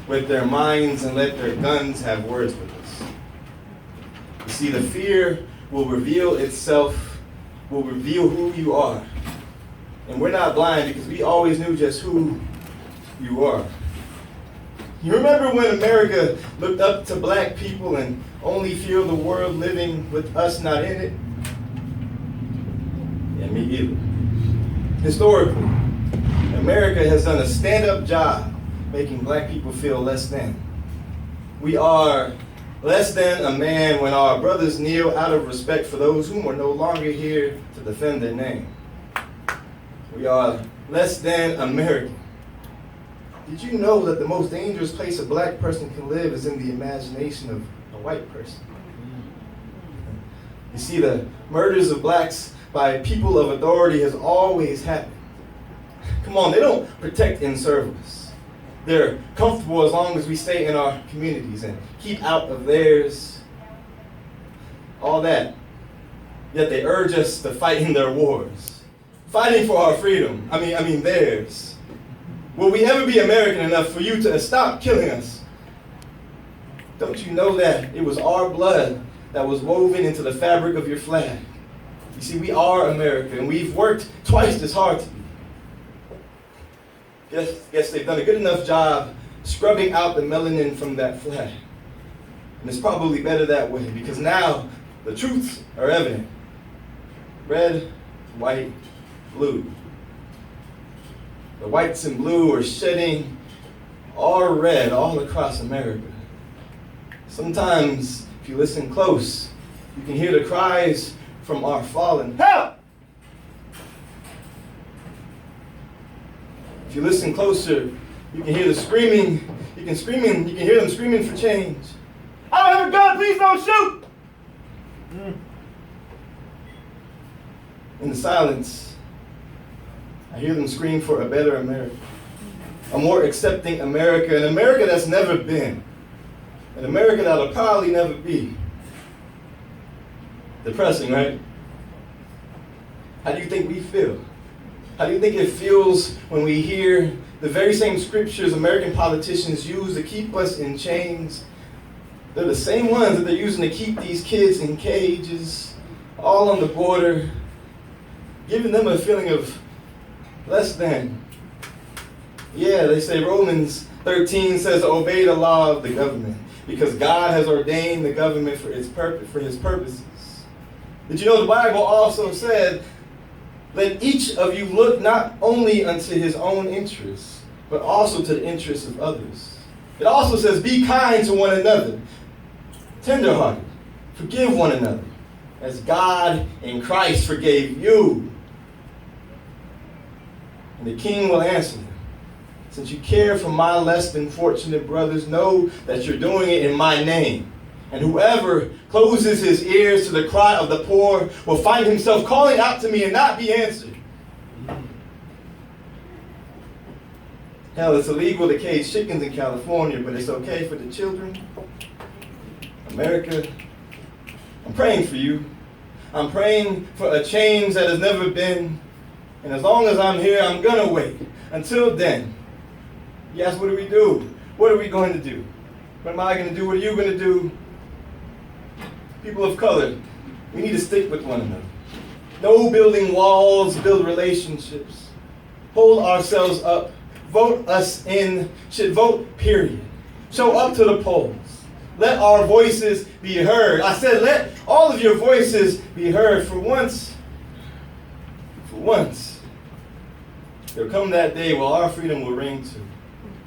with their minds and let their guns have words with us. You see, the fear will reveal itself, will reveal who you are. And we're not blind because we always knew just who you are. You remember when America looked up to black people and only feel the world living with us not in it? Yeah, me either. Historically, America has done a stand-up job making black people feel less than. We are less than a man when our brothers kneel out of respect for those whom are no longer here to defend their name. We are less than American. Did you know that the most dangerous place a black person can live is in the imagination of a white person? You see, the murders of blacks by people of authority has always happened. Come on, they don't protect and serve us. They're comfortable as long as we stay in our communities and keep out of theirs. All that. Yet they urge us to fight in their wars. Fighting for our freedom. I mean theirs. Will we ever be American enough for you to stop killing us? Don't you know that it was our blood that was woven into the fabric of your flag? You see, we are America, and we've worked twice as hard to be. Guess they've done a good enough job scrubbing out the melanin from that flag. And it's probably better that way, because now the truths are evident. Red, white, blue. The whites and blue are shedding our red all across America. Sometimes, if you listen close, you can hear the cries from our fallen. Help! If you listen closer, you can hear the screaming. You can hear them screaming for change. I don't have a gun, please don't shoot! In the silence, I hear them scream for a better America, a more accepting America, an America that's never been, an America that'll probably never be. Depressing, right? How do you think we feel? How do you think it feels when we hear the very same scriptures American politicians use to keep us in chains? They're the same ones that they're using to keep these kids in cages, all on the border, giving them a feeling of less than. Yeah, they say Romans 13 says obey the law of the government because God has ordained the government for his purposes. Did you know the Bible also said, let each of you look not only unto his own interests, but also to the interests of others. It also says, be kind to one another, tenderhearted, forgive one another, as God in Christ forgave you. And the king will answer them. Since you care for my less than fortunate brothers, know that you're doing it in my name. And whoever closes his ears to the cry of the poor will find himself calling out to me and not be answered. Hell, it's illegal to cage chickens in California, but it's okay for the children. America, I'm praying for you. I'm praying for a change that has never been. And as long as I'm here, I'm going to wait. Until then, yes, what do we do? What are we going to do? What am I going to do? What are you going to do? People of color, we need to stick with one another. No building walls, build relationships. Hold ourselves up. Vote us in. Should vote, period. Show up to the polls. Let our voices be heard. I said, let all of your voices be heard. For once, there'll come that day where our freedom will ring too.